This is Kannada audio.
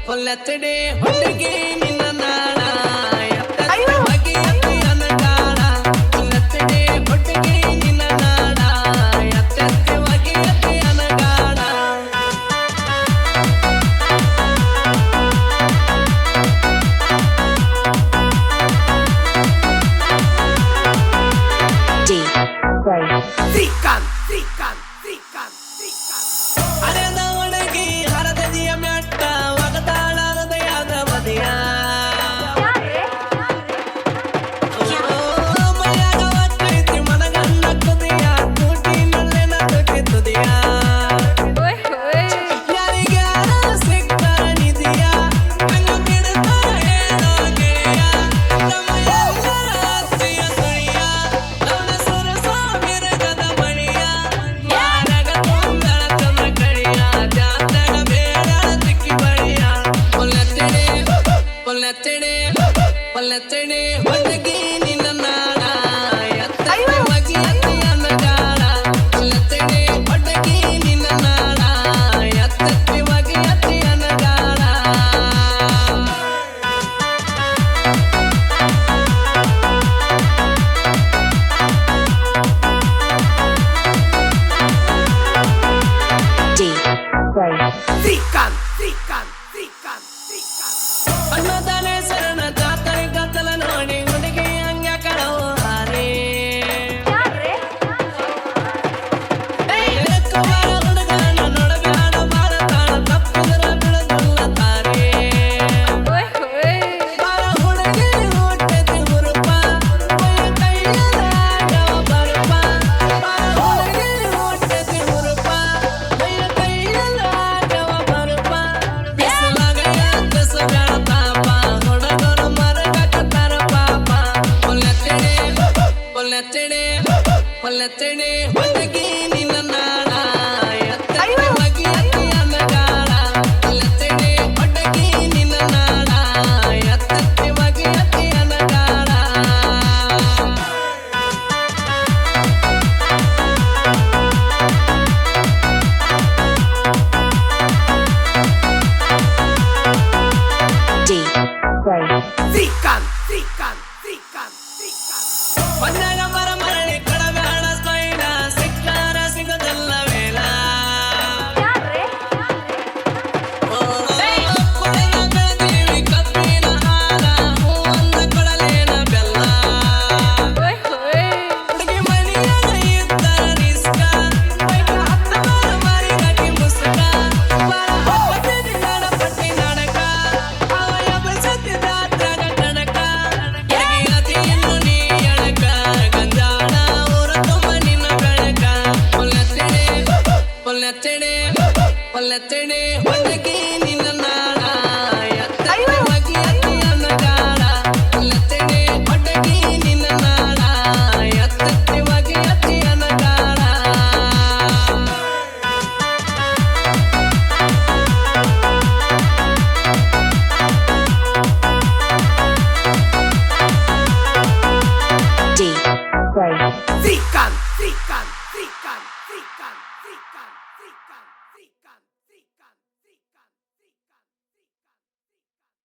ಹೊಲತಡೆ ಹೊಟ್ಟೆಗೆ ನಿನ್ನ ನಾಡ ಎತ್ತಕ್ಕೆ ಬಗೆ ಅನಗಾಡ ಹೊಲತಡೆ ಹೊಟ್ಟೆಗೆ ನಿನ್ನ ನಾಡ ಎತ್ತಕ್ಕೆ ಬಗೆ ಅನಗಾಡ ಶ್ರೀಕಾಂತ್ ಶ್ರೀಕಾಂತ್ ಶ್ರೀಕಾಂತ್ ಶ್ರೀಕಾಂತ್ ಅರೆದ ಒಣಗಿ ಹರದದಿಯ ಮೆಟ್ಟ ಒಗದಾಳ ಹೃದಯದ ಬದಿಯ ಮೈಯಾಗ ಒಕ್ಕೈತಿ ಮನಗಣ್ಣ ಕುದಿಯ ಕೂಟಿನಲ್ಲೇ ನಡುಕೆ ತುದಿಯ ಯಾರಿಗ್ಯಾರ ಸಿಗ್ತಾರ ನಿಧಿಯ ಹಂಗ ಬಿಡ್ತಾರ ಹೇಳೋ ಗೆಳೆಯ ನಮ್ಮ ಎಲ್ಲರ ಆಸ್ತಿಯ ಸುಳಿಯ ಅವನ ಸುರಸ ಮಿರಗದ ಮಣಿಯ ಯಾರಗ ತುಂದಳ ಚಂದ್ರ ಕಳಿಯ ಜಾತಗ ಬೇಡ ತಿಕ್ಕಿ ಬಳಿಯ ಹೊಲತೆಡೆ ಹೊಲತೆಡೆ ಹೊಲತೆಡೆ ಹೊಟ್ಟಗಿ ನಿನ್ನ ನಾಡ ಎತ್ತಕ್ಕೆ ಬಗೆ ಅನ್ನಗಾಡ ಹೊಲತೆಡೆ ಹೊಟ್ಟಗಿ ನಿನ್ನ ನಾಡ ಎತ್ತಕ್ಕೆ ಬಗೆ ಅನ್ನಗಾಡ ಶ್ರೀಕಾಂತ್ ಶ್ರೀಕಾಂತ್ ಶ್ರೀಕಾಂತ್ ಶ್ರೀಕಾಂತ್ ಅನ್ನದಾನೆ ಶರಣ ಜಾತ್ರೆ ಗದ್ದಲ ನೋಡಿ ಹುಡುಗಿ ಹಂಗ ಕಳವು ಹಾರೆ ಕುಮಾರ ಹುಡುಗನ ನೋಡಬ್ಯಾಡ ಮಾಡತಾಳ ತಪ್ಪಿದ್ರ ಬಿಡದಲ್ಲ ತಾರೆ ಬಾಳ ಹುಡುಗಿ ಹುಟ್ಟತಿ ಹುರುಪ ಕೈಯದ ಆಗವ ಬರುಪ ಬಾಳ ಹುಡುಗಿ ಹುಟ್ಟತಿ ಹುರುಪ ಕೈಯದ ಆಗವ ಬರುಪ ಬಿಸಿಲಾಗ ಎತ್ತಿಸಬೇಡ ತಾಪ ಹುಡುಗರು ಮರಗಕತ್ತಾರ ಪಾಪ ಹೊಲತೆಡೆ ಹೊಲತೆಡೆ ಹೊಲತೆಡೆ ಹೊಟ್ಟಗಿ ನಿನ್ನ ನಾಡ ಎತ್ತಕ್ಕೆ ಬಗೆ ಅನ್ನಗಾಡ ಹೊಲತೆಡೆ ಹೊಟ್ಟಗಿ ನಿನ್ನ ನಾಡ ಎತ್ತಕ್ಕೆ ಬಗೆ ಅನ್ನಗಾಡ ಶ್ರೀಕಾಂತ್ ಶ್ರೀಕಾಂತ್ ಶ್ರೀಕಾಂತ್ ಶ್ರೀಕಾಂತ್ ಬಂದಾಗ ಮರ ಮರಳಿ ಕಡಬೇಡ ಸ್ಮೈಲ ಸಿಕ್ಕಾರ ಸಿಗದಲ್ಲ ವೇಳ ಕೊಡಲ ಬೆಳದೇವಿ ಕಬ್ಬಿನ ಹಾಲ ಹೂವಂದ ಕೊಡಲೇನ ಬೆಲ್ಲ ಹುಡುಗಿ ಮನೆಯಾಗ ಇದ್ದ ರಿಸ್ಕ ಬೈಕ ಹತ್ತ ಬಾರ ಮಾರಿಗಾಕಿ ಮುಸ್ಕ ಬಾರ ಹಬ್ಬದಿ ನಡಪಟ್ಟಿ ನಡಕ ಅವ ಎಬ್ಬಸತಿ ದಾತ್ರಾಗ ಕಣಕ ಎಗಿ ಇನ್ನು ನೀ ಎಳಕ ಗಂಜಾಣ ಊರ ತುಂಬ ನಿನ್ನ ಬೆಳಕ ಹೊಲತೆಡೆ ಹೊಲತೆಡೆ ಹೊಲತೆಡೆ ಹೊಟ್ಟಗಿ ನಿನ್ನ ನಾಡ ಎತ್ತಕ್ಕೆ ಬಗೆ ಅನ್ನಗಾಡ ಹೊಲತೆಡೆ ಹೊಟ್ಟಗಿ ನಿನ್ನ ನಾಡ ಎತ್ತಕ್ಕೆ ಬಗೆ ಅನ್ನಗಾಡ ಶ್ರೀಕಾಂತ್ ಶ್ರೀಕಾಂತ್ ಶ್ರೀಕಾಂತ್ ಶ್ರೀಕಾಂತ್ ಶ್ರೀಕಾಂತ್ ಶ್ರೀಕಾಂತ್ ಶ್ರೀಕಾಂತ್ ಶ್ರೀಕಾಂತ್